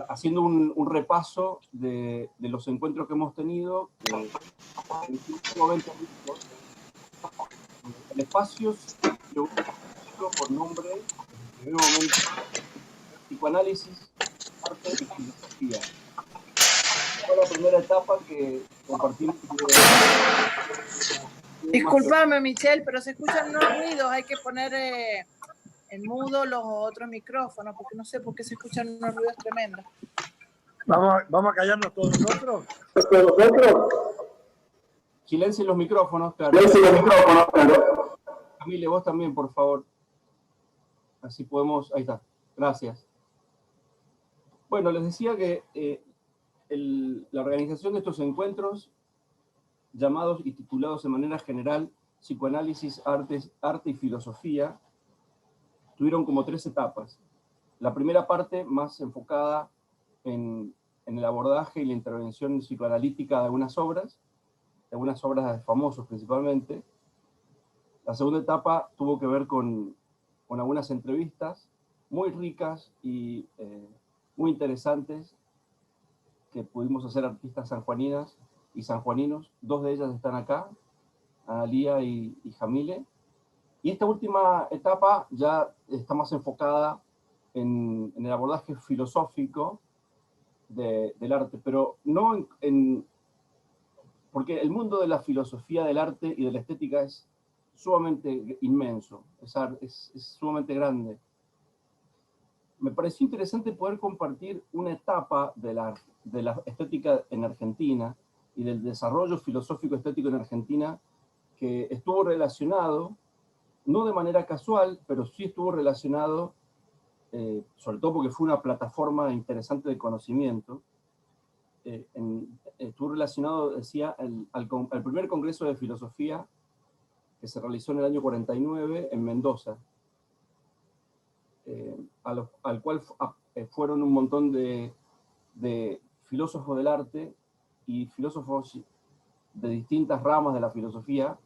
haciendo un repaso de los encuentros que hemos tenido, el espacio por nombre, en primer momento, psicoanálisis, arte y filosofía. Fue la primera etapa que compartimos. Disculpame, Michelle, pero se escuchan unos ruidos, hay que poner en mudo los otros micrófonos, porque no sé por qué se escuchan unos ruidos tremendos. ¿Vamos a callarnos todos nosotros? Silencien los micrófonos, claro. Camille, vos también, por favor. Así podemos... Ahí está. Gracias. Bueno, les decía que la organización de estos encuentros, llamados y titulados de manera general Psicoanálisis, Arte y Filosofía, tuvieron como 3 etapas. La primera parte más enfocada en el abordaje y la intervención psicoanalítica de algunas obras de famosos principalmente. La segunda etapa tuvo que ver con algunas entrevistas muy ricas y muy interesantes que pudimos hacer artistas sanjuaninas y sanjuaninos. 2 de ellas están acá, Analía y Jamile. Y esta última etapa ya está más enfocada en el abordaje filosófico del arte, pero no porque el mundo de la filosofía del arte y de la estética es sumamente inmenso, es sumamente grande. Me pareció interesante poder compartir una etapa de la estética en Argentina y del desarrollo filosófico estético en Argentina que estuvo relacionado, no de manera casual, pero sí estuvo relacionado, sobre todo porque fue una plataforma interesante de conocimiento, estuvo relacionado, decía, al primer Congreso de Filosofía que se realizó en el año 49 en Mendoza, al cual fueron un montón de filósofos del arte y filósofos de distintas ramas de la filosofía.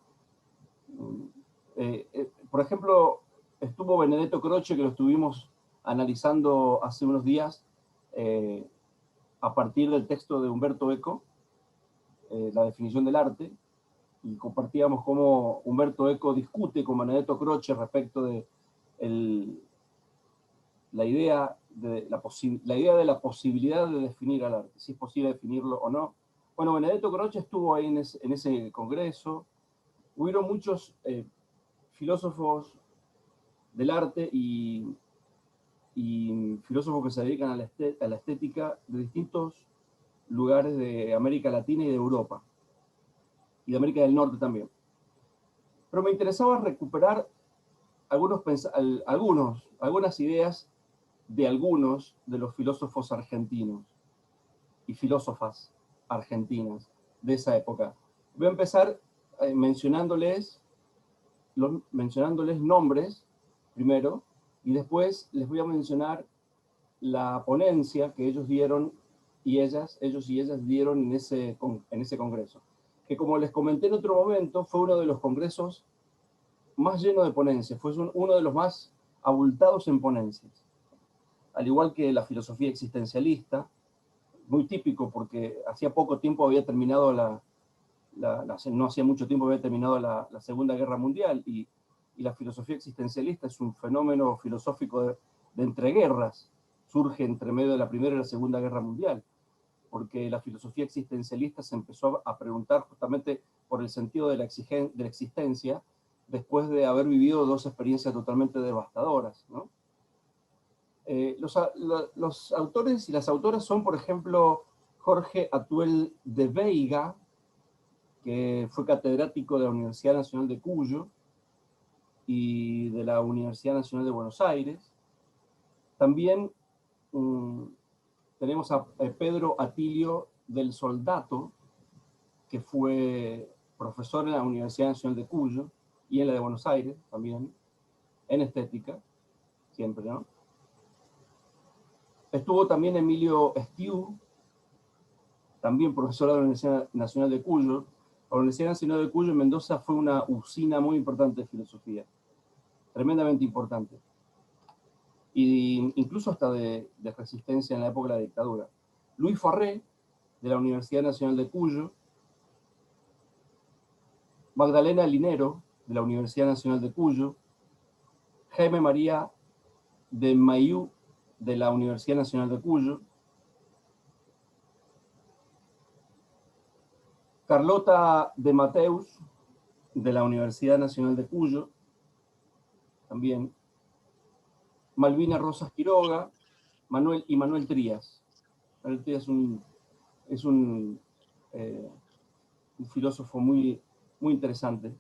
Por ejemplo, estuvo Benedetto Croce, que lo estuvimos analizando hace unos días, a partir del texto de Umberto Eco, la definición del arte, y compartíamos cómo Umberto Eco discute con Benedetto Croce respecto de la idea de la posibilidad de definir al arte, si es posible definirlo o no. Bueno, Benedetto Croce estuvo ahí en ese congreso. Hubieron muchos filósofos del arte y filósofos que se dedican a la estética de distintos lugares de América Latina y de Europa, y de América del Norte también. Pero me interesaba recuperar algunas ideas de algunos de los filósofos argentinos y filósofas argentinas de esa época. Voy a empezar mencionándoles nombres primero, y después les voy a mencionar la ponencia que ellos dieron y ellos y ellas dieron en ese congreso, que, como les comenté en otro momento, fue uno de los congresos más llenos de ponencias, fue uno de los más abultados en ponencias, al igual que la filosofía existencialista, muy típico porque hacía poco tiempo había terminado no hacía mucho tiempo había terminado la Segunda Guerra Mundial, y la filosofía existencialista es un fenómeno filosófico de entreguerras, surge entre medio de la Primera y la Segunda Guerra Mundial, porque la filosofía existencialista se empezó a preguntar justamente por el sentido de la existencia, después de haber vivido 2 experiencias totalmente devastadoras, ¿no? Los autores y las autoras son, por ejemplo, Jorge Atuel de Veiga, que fue catedrático de la Universidad Nacional de Cuyo y de la Universidad Nacional de Buenos Aires. También tenemos a Pedro Atilio del Soldato, que fue profesor en la Universidad Nacional de Cuyo y en la de Buenos Aires también, en estética, siempre, ¿no? Estuvo también Emilio Estiu, también profesor de la Universidad Nacional de Cuyo. La Universidad Nacional de Cuyo en Mendoza fue una usina muy importante de filosofía, tremendamente importante. e incluso hasta de resistencia en la época de la dictadura. Luis Farré, de la Universidad Nacional de Cuyo, Magdalena Linero, de la Universidad Nacional de Cuyo, Jaime María de Mayú, de la Universidad Nacional de Cuyo, Carlota de Mateus, de la Universidad Nacional de Cuyo, también, Malvina Rosas Quiroga, Manuel Trías. Manuel Trías es un filósofo muy interesante.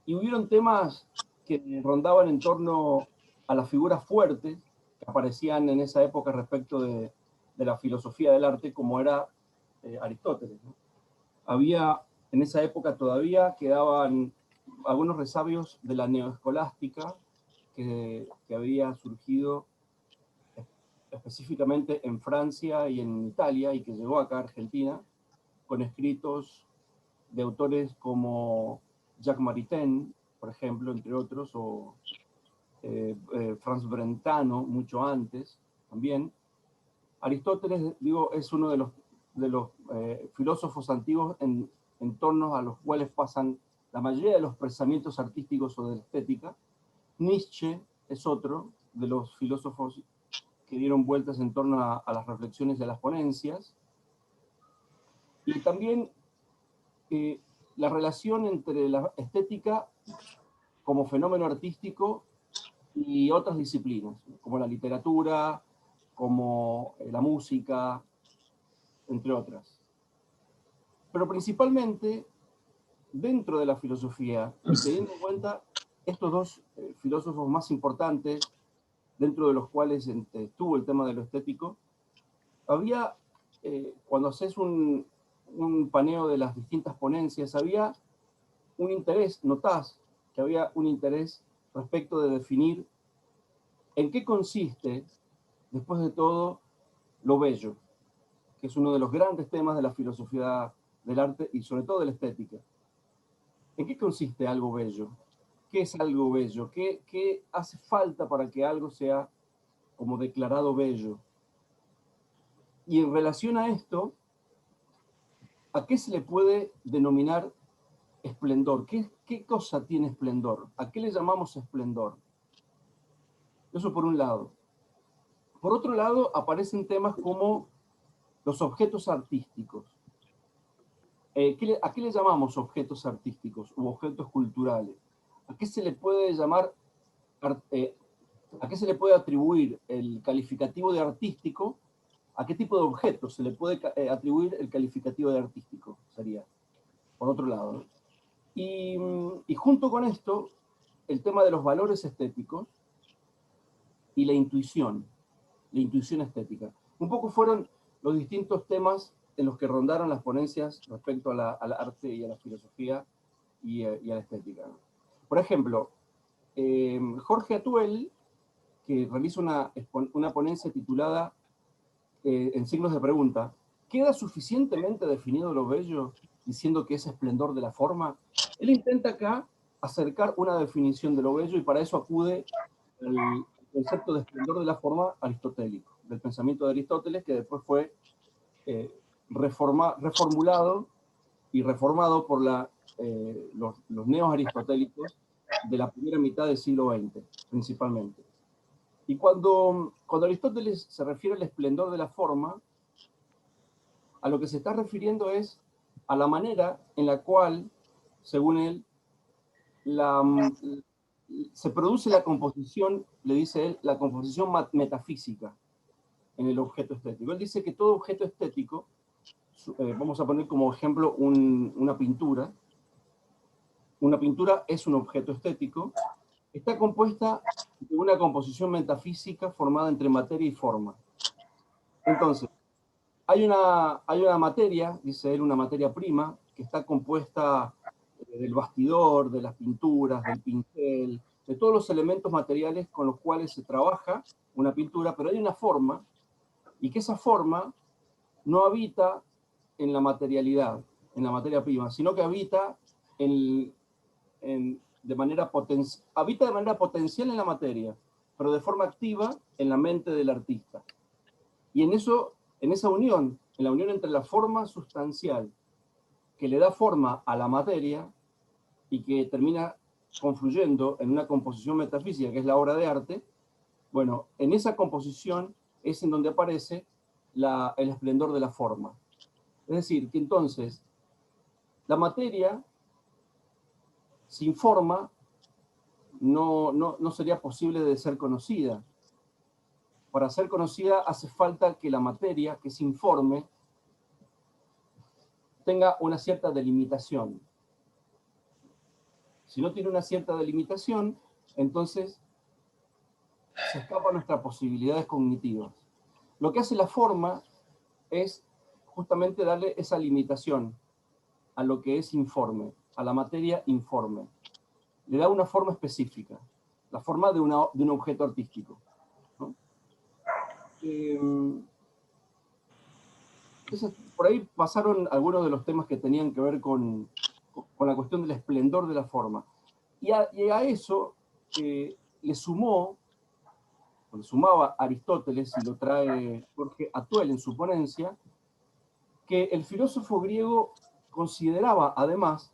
Y hubieron temas que rondaban en torno a las figuras fuertes que aparecían en esa época respecto de la filosofía del arte, como era Aristóteles, ¿no? Había, en esa época todavía quedaban algunos resabios de la neoescolástica que había surgido específicamente en Francia y en Italia, y que llegó acá a Argentina, con escritos de autores como Jacques Maritain, por ejemplo, entre otros, o Franz Brentano, mucho antes, también. Aristóteles, digo, es uno de los filósofos antiguos en torno a los cuales pasan la mayoría de los pensamientos artísticos o de la estética. Nietzsche es otro de los filósofos que dieron vueltas en torno a las reflexiones y a las ponencias. Y también la relación entre la estética como fenómeno artístico y otras disciplinas, como la literatura, como la música, entre otras. Pero principalmente, dentro de la filosofía, y teniendo en cuenta estos dos filósofos más importantes, dentro de los cuales estuvo el tema de lo estético, había, cuando haces un paneo de las distintas ponencias, había un interés, notás que había un interés respecto de definir en qué consiste, después de todo, lo bello, que es uno de los grandes temas de la filosofía del arte y sobre todo de la estética. ¿En qué consiste algo bello? ¿Qué es algo bello? ¿Qué hace falta para que algo sea como declarado bello? Y en relación a esto, ¿a qué se le puede denominar esplendor? ¿Qué cosa tiene esplendor? ¿A qué le llamamos esplendor? Eso por un lado. Por otro lado, aparecen temas como los objetos artísticos. ¿A qué le llamamos objetos artísticos u objetos culturales? ¿A qué se le puede llamar, a qué se le puede atribuir el calificativo de artístico? ¿A qué tipo de objetos se le puede atribuir el calificativo de artístico? Sería, por otro lado, ¿no? Y junto con esto, el tema de los valores estéticos y la intuición estética. Un poco fueron los distintos temas en los que rondaron las ponencias respecto al arte y a la filosofía y a la estética. Por ejemplo, Jorge Atuel, que realiza una ponencia titulada En signos de pregunta, ¿queda suficientemente definido lo bello diciendo que es esplendor de la forma? Él intenta acá acercar una definición de lo bello y para eso acude al concepto de esplendor de la forma aristotélico, del pensamiento de Aristóteles, que después fue reformulado y reformado por los neoaristotélicos de la primera mitad del siglo XX, principalmente. Y cuando Aristóteles se refiere al esplendor de la forma, a lo que se está refiriendo es a la manera en la cual, según él, se produce la composición, le dice él, la composición metafísica en el objeto estético. Él dice que todo objeto estético, vamos a poner como ejemplo una pintura es un objeto estético, está compuesta de una composición metafísica formada entre materia y forma. Entonces, hay una materia, dice él, una materia prima, que está compuesta del bastidor, de las pinturas, del pincel, de todos los elementos materiales con los cuales se trabaja una pintura, pero hay una forma, y que esa forma no habita en la materialidad, en la materia prima, sino que habita de manera potencial en la materia. pero de forma activa en la mente del artista. Y en esa unión, en la unión entre la forma sustancial que le da forma a la materia y que termina confluyendo en una composición metafísica que es la obra de arte, bueno, en esa composición es en donde aparece el esplendor de la forma. Es decir, que entonces la materia sin forma no sería posible de ser conocida. Para ser conocida hace falta que la materia, que se informe, tenga una cierta delimitación. Si no tiene una cierta delimitación, entonces se escapan nuestras posibilidades cognitivas. Lo que hace la forma es justamente darle esa limitación a lo que es informe, a la materia informe. Le da una forma específica, la forma de un objeto artístico, ¿no? Entonces, por ahí pasaron algunos de los temas que tenían que ver con la cuestión del esplendor de la forma. Y a eso le sumaba Aristóteles, y lo trae Jorge Atuel en su ponencia, que el filósofo griego consideraba, además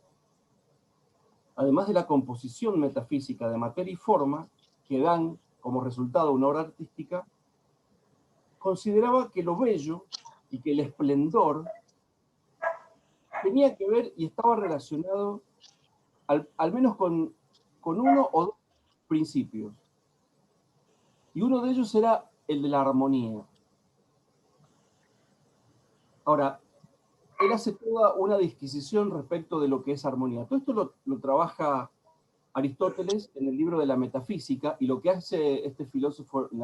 de la composición metafísica de materia y forma, que dan como resultado una obra artística, consideraba que lo bello y que el esplendor tenía que ver y estaba relacionado al menos con uno o dos principios. Y uno de ellos era el de la armonía. Ahora, él hace toda una disquisición respecto de lo que es armonía. Todo esto lo trabaja Aristóteles en el libro de la Metafísica, y lo que hace este filósofo en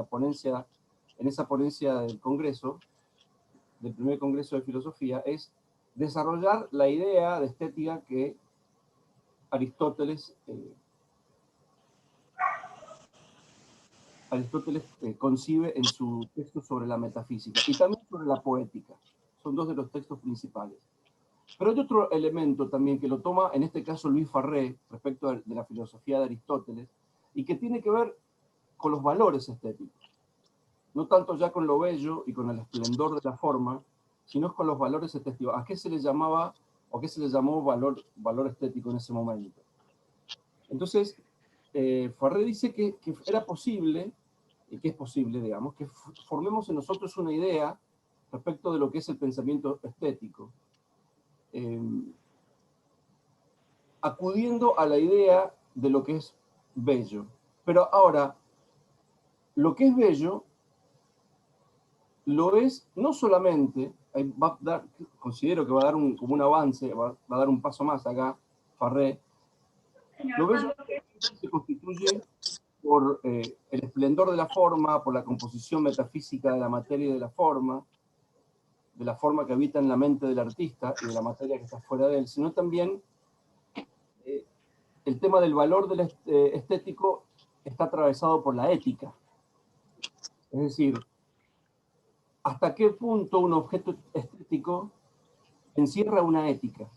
esa ponencia del Congreso, del primer Congreso de Filosofía, es desarrollar la idea de estética que Aristóteles concibe en su texto sobre la metafísica, y también sobre la poética. Son dos de los textos principales. Pero hay otro elemento también que lo toma, en este caso, Luis Farré, respecto de la filosofía de Aristóteles, y que tiene que ver con los valores estéticos. No tanto ya con lo bello y con el esplendor de la forma, sino con los valores estéticos. ¿A qué se le llamaba o qué se le llamó valor estético en ese momento? Entonces, Farré dice que era posible, y que es posible, digamos, que formemos en nosotros una idea respecto de lo que es el pensamiento estético, acudiendo a la idea de lo que es bello. Pero ahora, lo que es bello lo es no solamente, considero que va a dar como un avance, va a dar un paso más acá, Farré. Lo bello se constituye por el esplendor de la forma, por la composición metafísica de la materia y de la forma que habita en la mente del artista y de la materia que está fuera de él, sino también el tema del valor del estético está atravesado por la ética. Es decir, ¿hasta qué punto un objeto estético encierra una ética?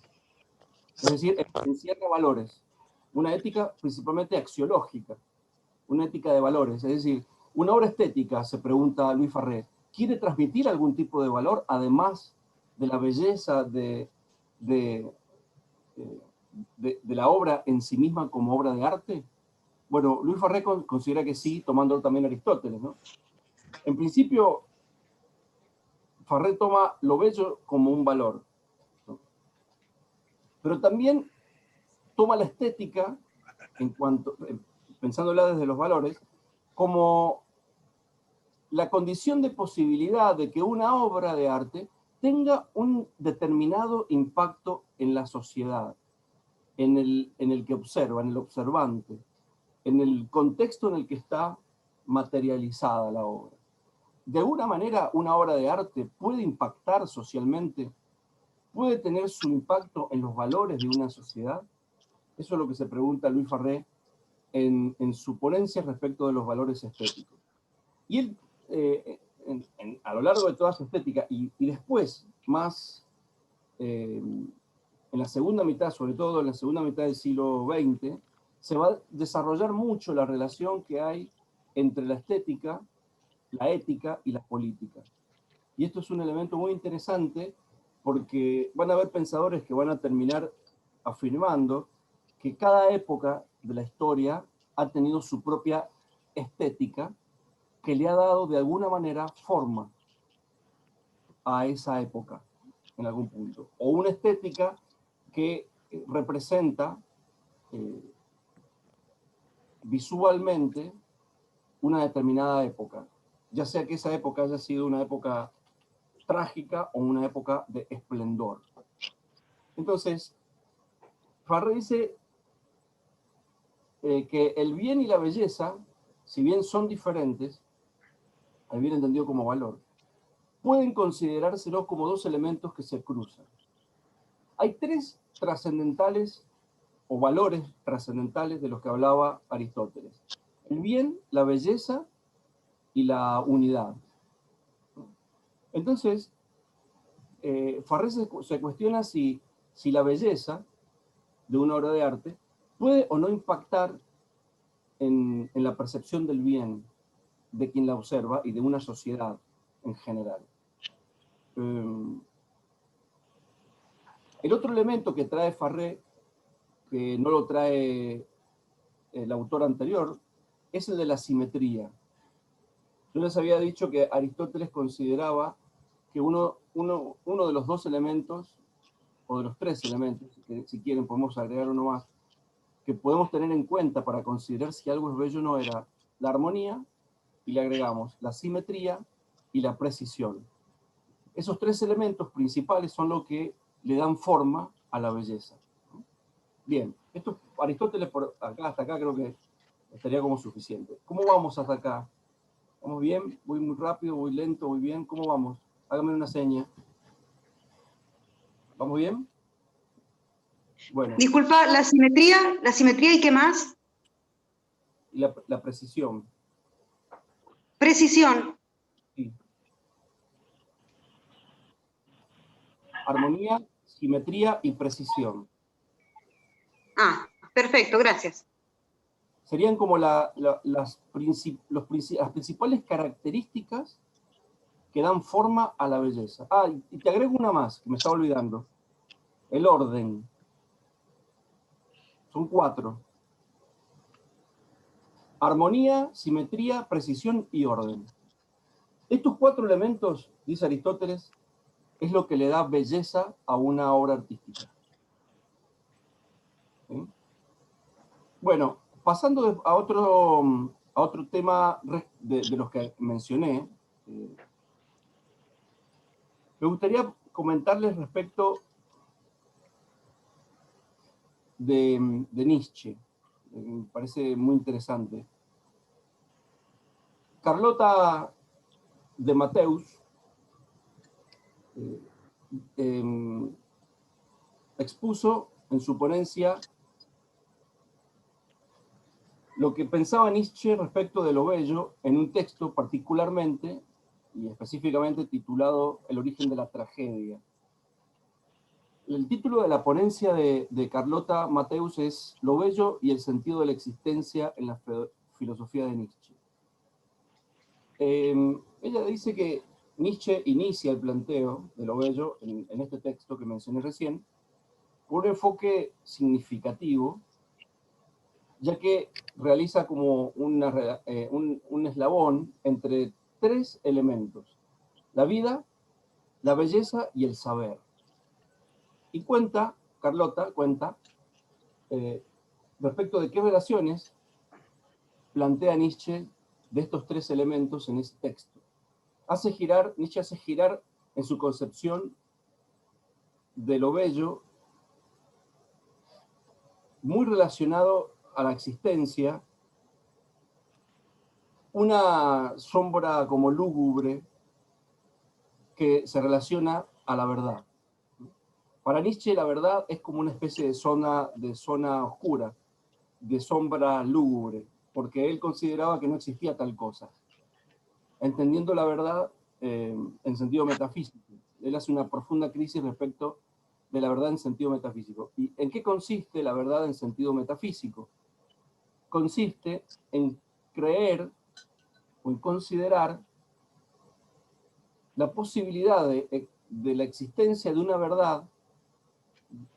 Es decir, encierra valores. Una ética principalmente axiológica, una ética de valores. Es decir, una obra estética, se pregunta Luis Farré, ¿quiere transmitir algún tipo de valor, además de la belleza de la obra en sí misma como obra de arte? Bueno, Luis Farré considera que sí, tomando también Aristóteles, ¿no? En principio, Farré toma lo bello como un valor, ¿no? Pero también toma la estética, pensándola desde los valores, como la condición de posibilidad de que una obra de arte tenga un determinado impacto en la sociedad, en el que observa, en el observante, en el contexto en el que está materializada la obra. De alguna manera, una obra de arte puede impactar socialmente, puede tener su impacto en los valores de una sociedad. Eso es lo que se pregunta Luis Farré en su ponencia respecto de los valores estéticos. Y él, a lo largo de toda su estética, y después, más en la segunda mitad, sobre todo en la segunda mitad del siglo XX, se va a desarrollar mucho la relación que hay entre la estética, la ética y la política. Y esto es un elemento muy interesante porque van a haber pensadores que van a terminar afirmando que cada época de la historia ha tenido su propia estética que le ha dado de alguna manera forma a esa época en algún punto. O una estética que representa visualmente una determinada época, ya sea que esa época haya sido una época trágica o una época de esplendor. Entonces, Farré dice que el bien y la belleza, si bien son diferentes, el bien entendido como valor, pueden considerárselos como dos elementos que se cruzan. Hay tres trascendentales o valores trascendentales de los que hablaba Aristóteles: el bien, la belleza y la unidad. Entonces, Farré se cuestiona si la belleza de una obra de arte puede o no impactar en la percepción del bien de quien la observa y de una sociedad en general. El otro elemento que trae Farré, que no lo trae el autor anterior, es el de la simetría. Yo les había dicho que Aristóteles consideraba que uno de los dos elementos, o de los tres elementos, que si quieren podemos agregar uno más, que podemos tener en cuenta para considerar si algo es bello o no, era la armonía, y le agregamos la simetría y la precisión. Esos tres elementos principales son lo que le dan forma a la belleza. Bien, esto Aristóteles por acá, hasta acá creo que estaría como suficiente. ¿Cómo vamos hasta acá? ¿Vamos bien? ¿Voy muy rápido? ¿Voy lento? ¿Voy bien? ¿Cómo vamos? Hágame una seña. ¿Vamos bien? Bueno. Disculpa, la simetría y qué más? Y la precisión. Precisión. Sí. Armonía, simetría y precisión. Ah, perfecto, gracias. Serían como las principales características que dan forma a la belleza. Ah, y te agrego una más, que me estaba olvidando. El orden. Son 4. Armonía, simetría, precisión y orden. Estos 4 elementos, dice Aristóteles, es lo que le da belleza a una obra artística. ¿Sí? Bueno, pasando a otro tema de los que mencioné, me gustaría comentarles respecto de Nietzsche. Me parece muy interesante. Carlota de Mateus expuso en su ponencia lo que pensaba Nietzsche respecto de lo bello en un texto particularmente y específicamente titulado El origen de la tragedia. El título de la ponencia de Carlota Mateus es Lo bello y el sentido de la existencia en la filosofía de Nietzsche. Ella dice que Nietzsche inicia el planteo de lo bello en este texto que mencioné recién con un enfoque significativo, ya que realiza como un eslabón entre 3 elementos: la vida, la belleza y el saber. Y Carlota cuenta, respecto de qué relaciones plantea Nietzsche de estos 3 elementos en ese texto. Nietzsche hace girar en su concepción de lo bello, muy relacionado a la existencia, una sombra como lúgubre que se relaciona a la verdad. Para Nietzsche la verdad es como una especie de zona oscura, de sombra lúgubre, porque él consideraba que no existía tal cosa. Entendiendo la verdad en sentido metafísico. Él hace una profunda crisis respecto de la verdad en sentido metafísico. ¿Y en qué consiste la verdad en sentido metafísico? Consiste en creer o en considerar la posibilidad de la existencia de una verdad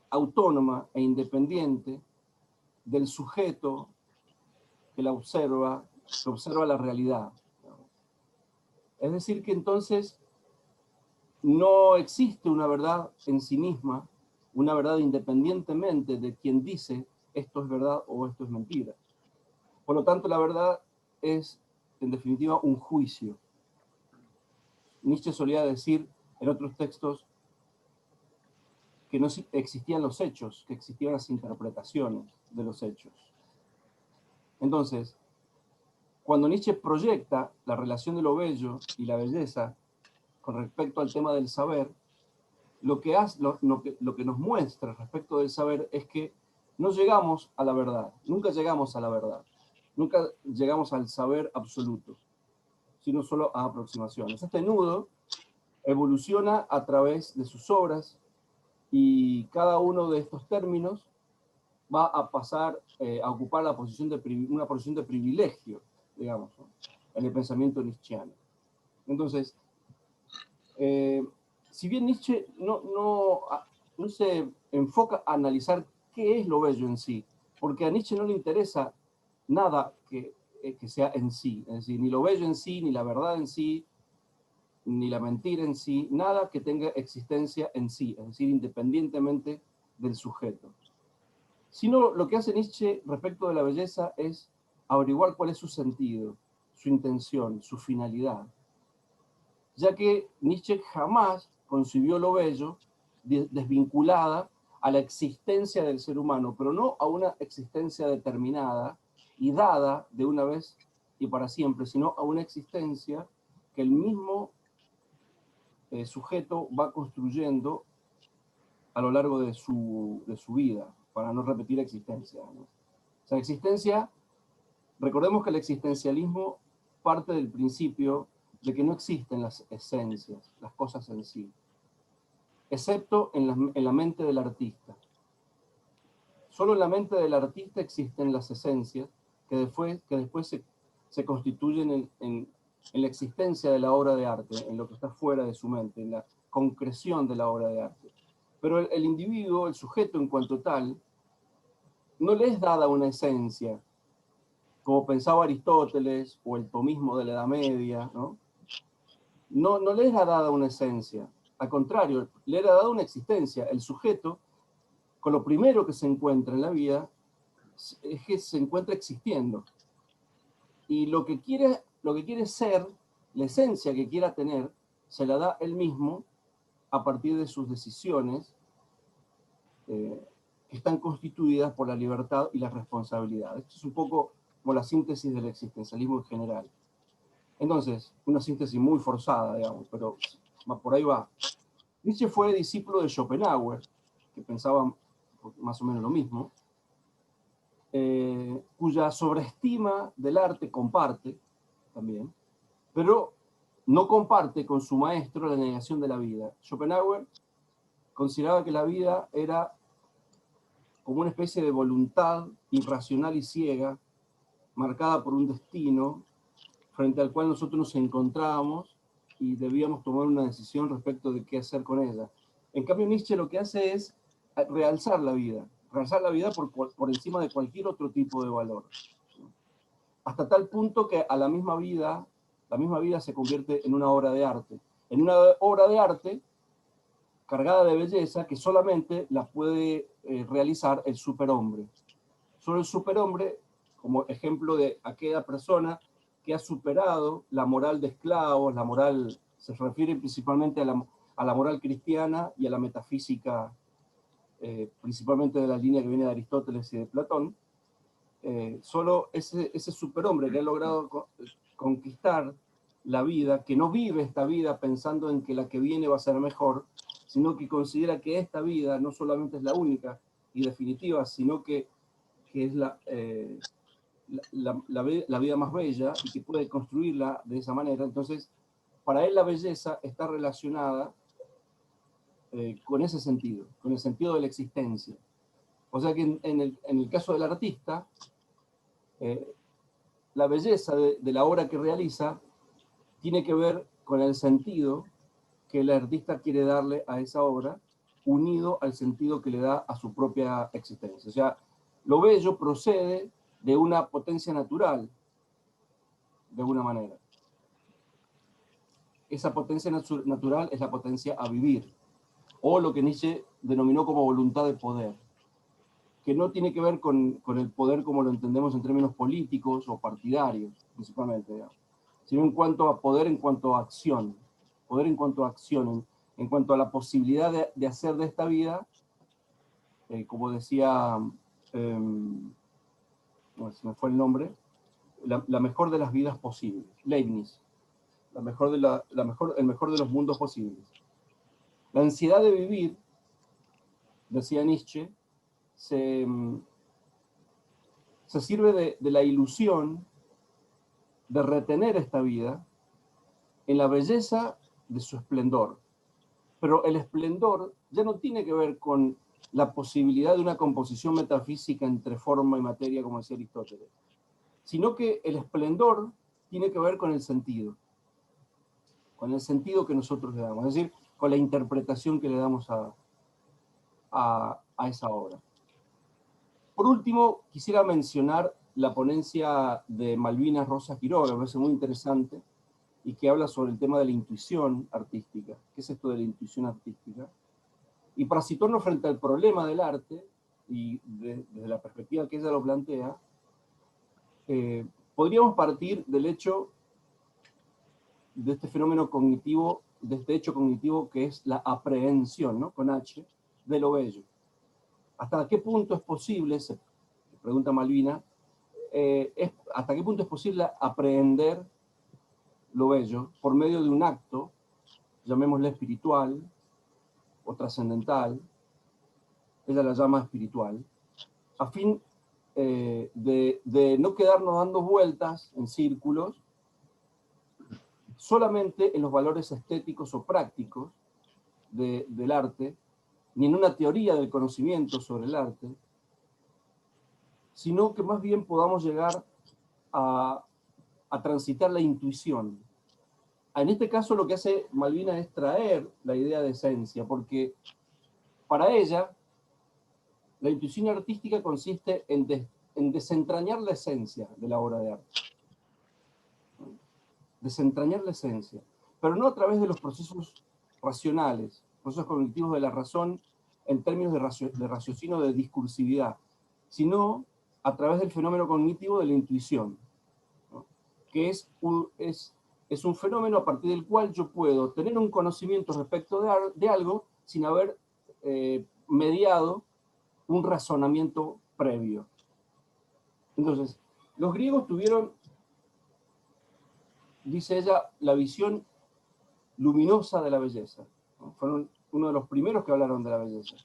autónoma e independiente del sujeto que observa la realidad. Es decir, que entonces no existe una verdad en sí misma, una verdad independientemente de quien dice esto es verdad o esto es mentira. Por lo tanto, la verdad es, en definitiva, un juicio. Nietzsche solía decir en otros textos que no existían los hechos, que existían las interpretaciones de los hechos. Entonces, cuando Nietzsche proyecta la relación de lo bello y la belleza con respecto al tema del saber, lo que nos muestra respecto del saber es que no llegamos a la verdad, nunca llegamos a la verdad, nunca llegamos al saber absoluto, sino solo a aproximaciones. Este nudo evoluciona a través de sus obras y cada uno de estos términos va a pasar a ocupar una posición de privilegio, digamos, ¿no?, en el pensamiento nietzscheano. Entonces, si bien Nietzsche no se enfoca a analizar qué es lo bello en sí, porque a Nietzsche no le interesa nada que sea en sí, es decir, ni lo bello en sí, ni la verdad en sí, ni la mentira en sí, nada que tenga existencia en sí, es decir, independientemente del sujeto. Sino lo que hace Nietzsche respecto de la belleza es averiguar cuál es su sentido, su intención, su finalidad, ya que Nietzsche jamás concibió lo bello desvinculada a la existencia del ser humano, pero no a una existencia determinada y dada de una vez y para siempre, sino a una existencia que el mismo sujeto va construyendo a lo largo de su vida, para no repetir existencia, ¿no? O sea, existencia, recordemos que el existencialismo parte del principio de que no existen las esencias, las cosas en sí, excepto en la mente del artista. Solo en la mente del artista existen las esencias que después se constituyen en la existencia de la obra de arte, en lo que está fuera de su mente, en la concreción de la obra de arte. Pero el individuo, el sujeto en cuanto tal, no le es dada una esencia, como pensaba Aristóteles o el tomismo de la Edad Media, ¿no? No le era dada una esencia, al contrario, le era dada una existencia. El sujeto, con lo primero que se encuentra en la vida, es que se encuentra existiendo. Y lo que quiere ser, la esencia que quiera tener, se la da él mismo a partir de sus decisiones, que están constituidas por la libertad y la responsabilidad. Esto es un poco como la síntesis del existencialismo en general. Entonces, una síntesis muy forzada, digamos, pero por ahí va. Nietzsche fue discípulo de Schopenhauer, que pensaba más o menos lo mismo, cuya sobreestima del arte comparte también, pero no comparte con su maestro la negación de la vida. Schopenhauer consideraba que la vida era como una especie de voluntad irracional y ciega, marcada por un destino, frente al cual nosotros nos encontrábamos y debíamos tomar una decisión respecto de qué hacer con ella. En cambio, Nietzsche lo que hace es realzar la vida por encima de cualquier otro tipo de valor. Hasta tal punto que a la misma vida se convierte en una obra de arte. En una obra de arte cargada de belleza que solamente la puede realizar el superhombre. Solo el superhombre, como ejemplo de aquella persona que ha superado la moral de esclavos, la moral, se refiere principalmente a la moral cristiana y a la metafísica, principalmente de la línea que viene de Aristóteles y de Platón. Solo ese superhombre que ha logrado conquistar la vida, que no vive esta vida pensando en que la que viene va a ser mejor, sino que considera que esta vida no solamente es la única y definitiva, sino que es la vida más bella y que puede construirla de esa manera. Entonces, para él la belleza está relacionada con ese sentido, con el sentido de la existencia. O sea que en el caso del artista, la belleza de la obra que realiza tiene que ver con el sentido que el artista quiere darle a esa obra, unido al sentido que le da a su propia existencia. O sea, lo bello procede de una potencia natural, de alguna manera. Esa potencia natural es la potencia a vivir, o lo que Nietzsche denominó como voluntad de poder, que no tiene que ver con el poder como lo entendemos en términos políticos o partidarios, principalmente, digamos, sino en cuanto a poder, en cuanto a acción, poder en cuanto a acción, en cuanto a la posibilidad de hacer de esta vida, como decía, no, se me fue el nombre, la mejor de las vidas posibles, Leibniz, el mejor de los mundos posibles. La ansiedad de vivir, decía Nietzsche, se sirve de la ilusión de retener esta vida en la belleza de su esplendor. Pero el esplendor ya no tiene que ver con la posibilidad de una composición metafísica entre forma y materia, como decía Aristóteles, sino que el esplendor tiene que ver con el sentido que nosotros le damos, es decir, con la interpretación que le damos a esa obra. Por último, quisiera mencionar la ponencia de Malvinas Rosa Quiroga, que me parece muy interesante, y que habla sobre el tema de la intuición artística. ¿Qué es esto de la intuición artística? Y para situarnos frente al problema del arte, y desde la perspectiva que ella lo plantea, podríamos partir del hecho de este fenómeno cognitivo, de este hecho cognitivo que es la aprehensión, ¿no? Con H, de lo bello. ¿Hasta qué punto es posible, se pregunta Malvina, hasta qué punto es posible aprehender lo bello por medio de un acto, llamémosle espiritual o trascendental, ella la llama espiritual, a fin de no quedarnos dando vueltas en círculos solamente en los valores estéticos o prácticos del arte, ni en una teoría del conocimiento sobre el arte, sino que más bien podamos llegar a transitar la intuición. En este caso lo que hace Malvina es traer la idea de esencia, porque para ella la intuición artística consiste en desentrañar la esencia de la obra de arte. Desentrañar la esencia, pero no a través de los procesos racionales, procesos cognitivos de la razón en términos de raciocinio, de discursividad, sino a través del fenómeno cognitivo de la intuición, ¿no? Que es un fenómeno a partir del cual yo puedo tener un conocimiento respecto de algo sin haber mediado un razonamiento previo. Entonces, los griegos tuvieron, dice ella, la visión luminosa de la belleza, ¿no? Fueron uno de los primeros que hablaron de la belleza.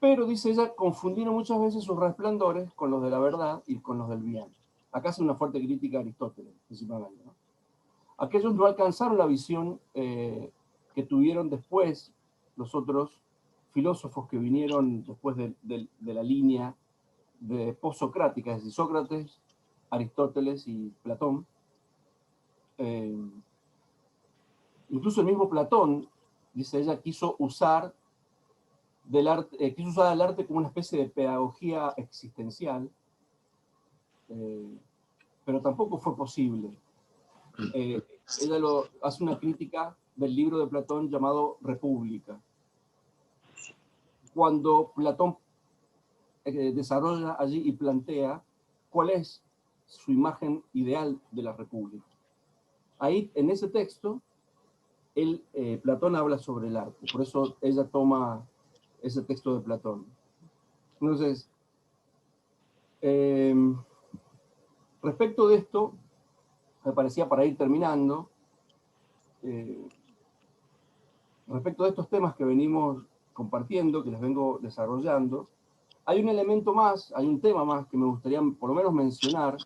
Pero, dice ella, confundieron muchas veces sus resplandores con los de la verdad y con los del bien. Acá hace una fuerte crítica a Aristóteles, principalmente, ¿no? Aquellos no alcanzaron la visión que tuvieron después los otros filósofos que vinieron después de la línea de postsocrática, es decir, Sócrates, Aristóteles y Platón. Incluso el mismo Platón, dice ella, quiso usar el arte como una especie de pedagogía existencial, pero tampoco fue posible. Ella hace una crítica del libro de Platón llamado República. Cuando Platón desarrolla allí y plantea cuál es su imagen ideal de la República. Ahí, en ese texto, Platón habla sobre el arte, por eso ella toma ese texto de Platón. Entonces, respecto de esto, me parecía, para ir terminando, respecto de estos temas que venimos compartiendo, que les vengo desarrollando, hay un elemento más, hay un tema más que me gustaría por lo menos mencionar,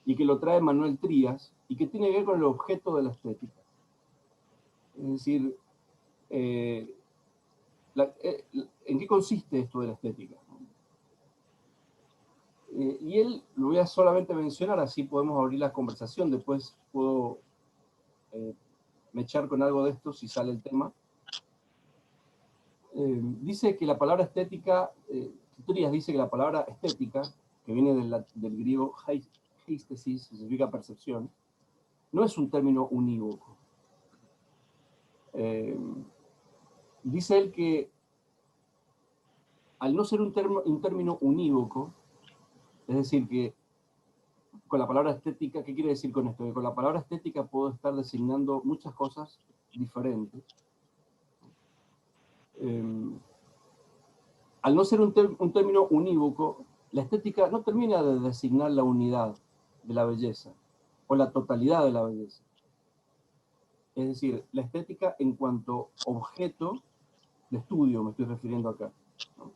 y que lo trae Manuel Trías, y que tiene que ver con el objeto de la estética. Es decir, ¿en qué consiste esto de la estética? Y él lo voy a solamente mencionar, así podemos abrir la conversación, después puedo mechar con algo de esto si sale el tema. Dice que la palabra estética, Trías dice que la palabra estética, que viene del griego heistesis, significa percepción, no es un término unívoco. Dice él que al no ser un término unívoco, es decir, que con la palabra estética, ¿qué quiere decir con esto? Que con la palabra estética puedo estar designando muchas cosas diferentes. Al no ser un término unívoco, la estética no termina de designar la unidad de la belleza, o la totalidad de la belleza. Es decir, la estética en cuanto objeto de estudio, me estoy refiriendo acá, ¿no?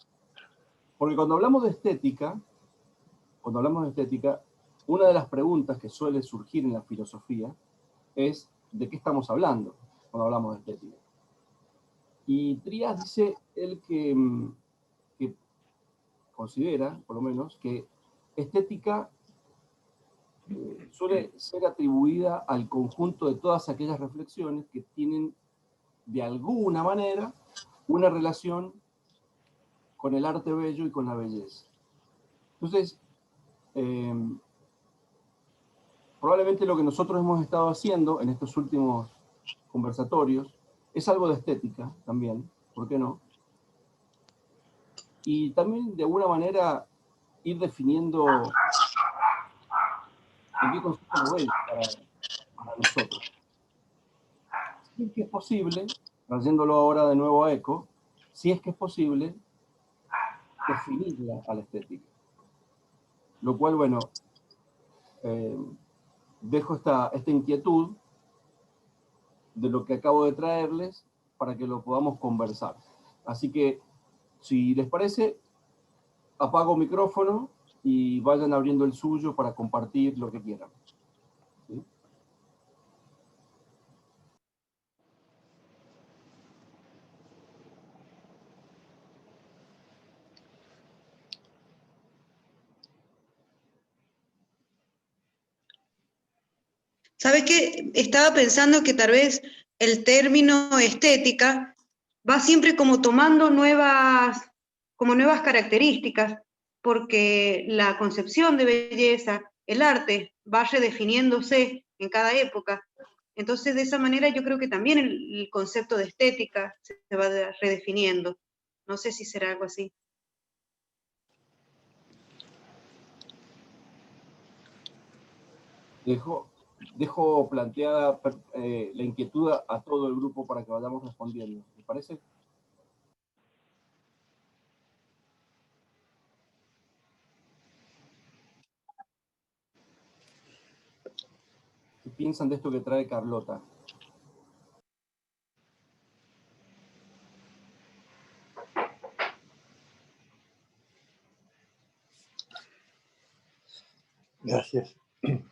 Porque cuando hablamos de estética, una de las preguntas que suele surgir en la filosofía es ¿de qué estamos hablando cuando hablamos de estética? Y Trías dice él que considera, por lo menos, que estética suele ser atribuida al conjunto de todas aquellas reflexiones que tienen de alguna manera una relación con el arte bello y con la belleza. Entonces, probablemente lo que nosotros hemos estado haciendo en estos últimos conversatorios es algo de estética también, ¿por qué no? Y también de alguna manera ir definiendo en qué consiste lo bello para nosotros. Si es que es posible, trayéndolo ahora de nuevo a Eco, si es que es posible definirla a la estética. Lo cual, bueno, dejo esta inquietud de lo que acabo de traerles para que lo podamos conversar. Así que, si les parece, apago micrófono y vayan abriendo el suyo para compartir lo que quieran. ¿Sí? ¿Sabes qué? Estaba pensando que tal vez el término estética va siempre como tomando nuevas características, porque la concepción de belleza, el arte, va redefiniéndose en cada época. Entonces, de esa manera yo creo que también el concepto de estética se va redefiniendo. No sé si será algo así. Dejo planteada la inquietud a todo el grupo para que vayamos respondiendo. ¿Les parece? ¿Qué piensan de esto que trae Carlota? Gracias. ¿Qué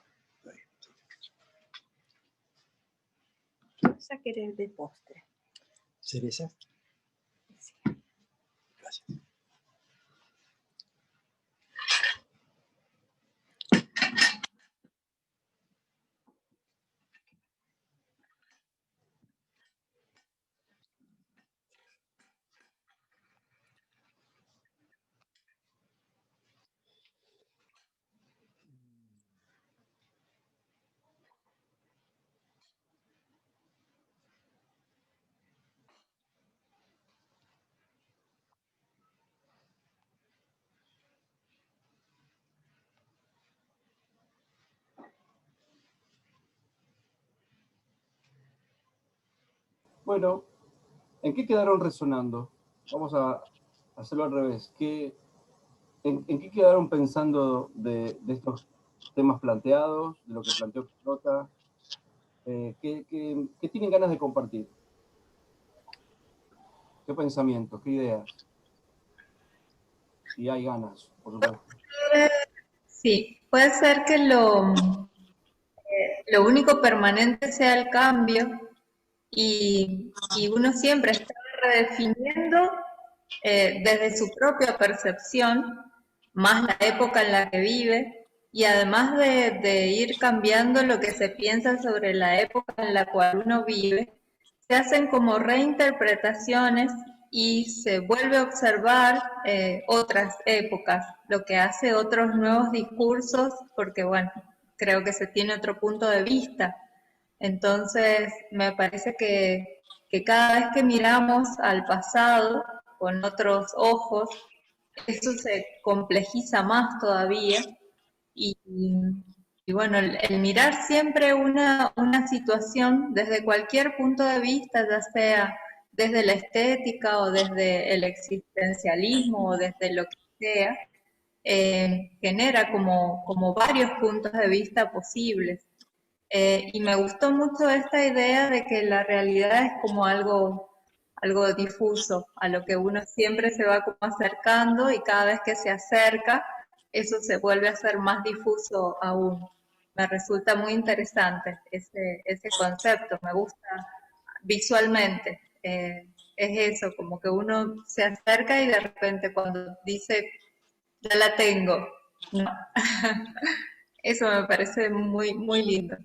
vas a querer de postre? ¿Cereza? Gracias. Bueno, ¿en qué quedaron resonando? Vamos a hacerlo al revés. ¿En qué quedaron pensando de estos temas planteados, de lo que planteó Carlota? ¿Qué tienen ganas de compartir? ¿Qué pensamientos? ¿Qué ideas? Si hay ganas, por supuesto. Sí, puede ser que lo único permanente sea el cambio y uno siempre está redefiniendo desde su propia percepción más la época en la que vive, y además de ir cambiando lo que se piensa sobre la época en la cual uno vive, se hacen como reinterpretaciones y se vuelve a observar otras épocas, lo que hace otros nuevos discursos, porque bueno, creo que se tiene otro punto de vista. Entonces, me parece que cada vez que miramos al pasado con otros ojos, eso se complejiza más todavía y, y bueno, el mirar siempre una situación desde cualquier punto de vista, ya sea desde la estética o desde el existencialismo o desde lo que sea, genera como varios puntos de vista posibles. Y me gustó mucho esta idea de que la realidad es como algo difuso, a lo que uno siempre se va como acercando y cada vez que se acerca, eso se vuelve a hacer más difuso aún. Me resulta muy interesante ese concepto, me gusta visualmente. Es eso, como que uno se acerca y de repente cuando dice, ya la tengo, no. Eso me parece muy, muy lindo.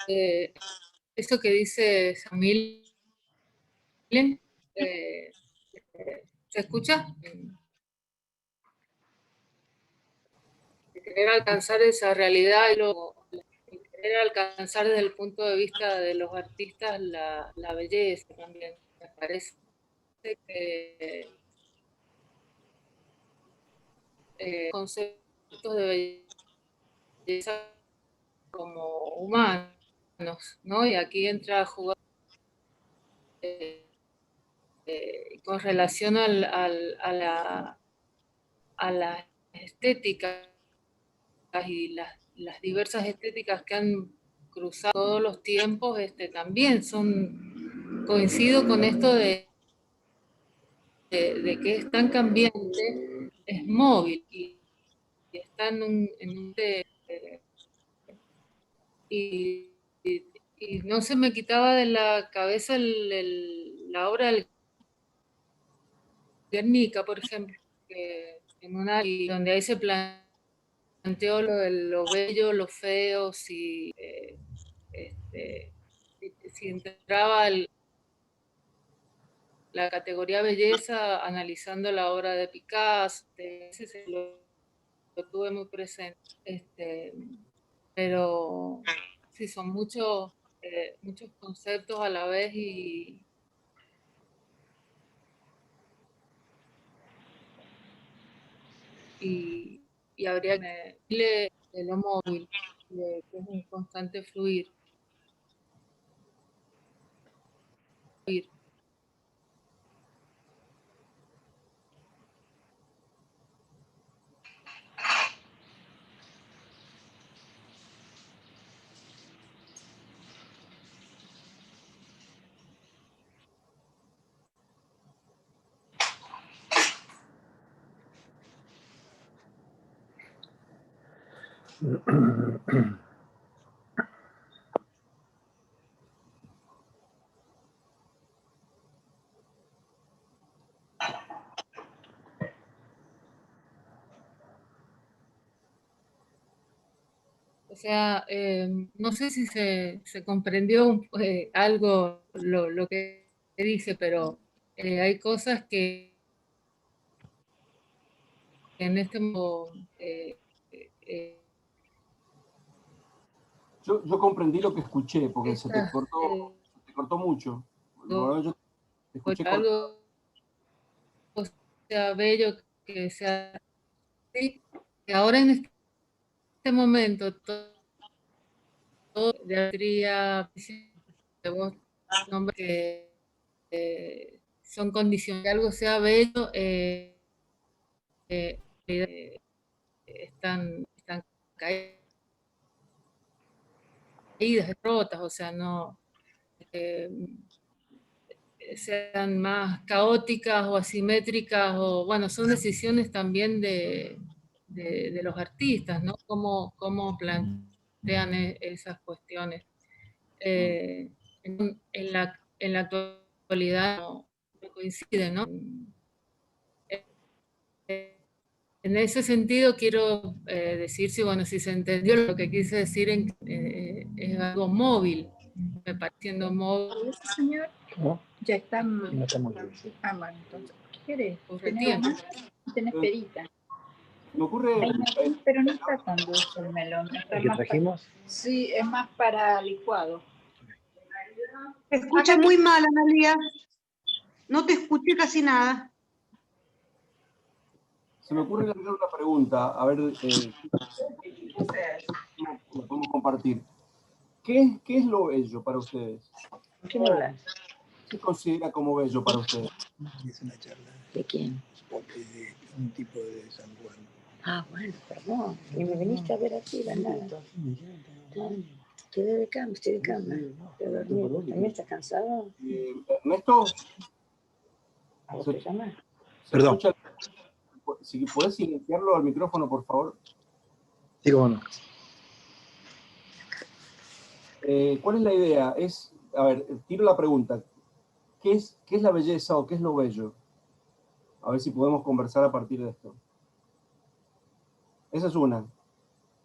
Eh, Eso que dice Samil, eh, ¿se escucha? Querer alcanzar esa realidad y querer alcanzar desde el punto de vista de los artistas la belleza también. Me parece que conceptos de belleza como humanos, ¿no? Y aquí entra a jugar con relación a la estética y las diversas estéticas que han cruzado todos los tiempos, también coincido con esto de que es tan cambiante, es móvil y está y, y no se me quitaba de la cabeza la obra del Guernica, por ejemplo, que donde ahí se planteó lo de lo bello, lo feo, este, si entraba la categoría belleza analizando la obra de Picasso, ese lo tuve muy presente. Pero sí, son muchos conceptos a la vez y habría que decirle de lo móvil, que es un constante fluir. O sea, no sé si se comprendió algo lo que dice, pero hay cosas que en este momento Yo comprendí lo que escuché, porque se estas, te cortó mucho. Yo te escuché cortado. algo sea bello, que sea así, que ahora en este momento todo de alegría, de vos, nombres que son condiciones, que algo sea bello, están caídas, rotas, o sea, no, sean más caóticas o asimétricas, o bueno, son decisiones también de los artistas, ¿no? Cómo plantean esas cuestiones. En la actualidad no coincide, ¿no? En ese sentido quiero decir si se entendió lo que quise decir es algo móvil, me pareciendo móvil. Ese señor ¿Cómo? ya está. No está muy bien. Ah, bueno, entonces, ¿qué querés? Ocurre ¿Tenés tiempo. más? ¿Tenés perita? Me ocurre, Hay melón, pero no está tan dulce el melón. Está ¿El que más trajimos? sí, es más para licuado. Te escucha muy mal, Analia. No te escuché casi nada. se me ocurre lanzar una pregunta, a ver, la podemos compartir. ¿Qué es lo bello para ustedes? ¿Qué me hablas? ¿Qué considera como bello para ustedes? Es una charla ¿De quién? de un tipo de San Juan. Ah, bueno, perdón. Y me viniste a ver aquí, la nada. Quedé de cama, estoy de cama. Te dormí. ¿También estás cansado? Ernesto, ¿A vos te llamas? ¿se Perdón. escucha? Si puedes silenciarlo al micrófono, por favor. Sí, cómo no. ¿Cuál es la idea? A ver, tiro la pregunta. ¿Qué es la belleza o qué es lo bello? A ver si podemos conversar a partir de esto. Esa es una.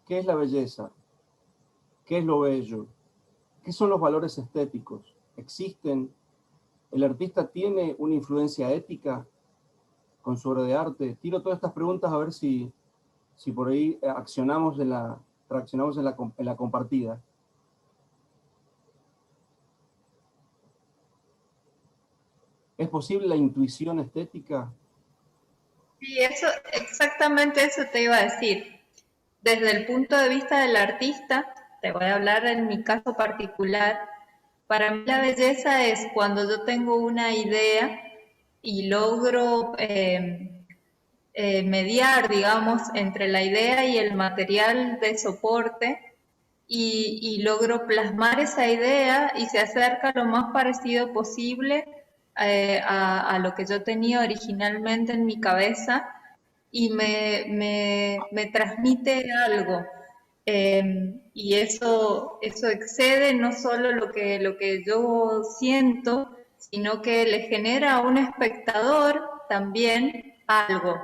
¿Qué es la belleza? ¿Qué es lo bello? ¿Qué son los valores estéticos? ¿Existen? ¿El artista tiene una influencia ética con su obra de arte? Tiro todas estas preguntas a ver si por ahí reaccionamos en la compartida. ¿Es posible la intuición estética? Sí, exactamente eso te iba a decir. Desde el punto de vista del artista, te voy a hablar en mi caso particular. Para mí la belleza es cuando yo tengo una idea y logro mediar, digamos, entre la idea y el material de soporte y logro plasmar esa idea y se acerca lo más parecido posible a lo que yo tenía originalmente en mi cabeza y me transmite algo. Y eso excede no solo lo que yo siento, sino que le genera a un espectador también algo.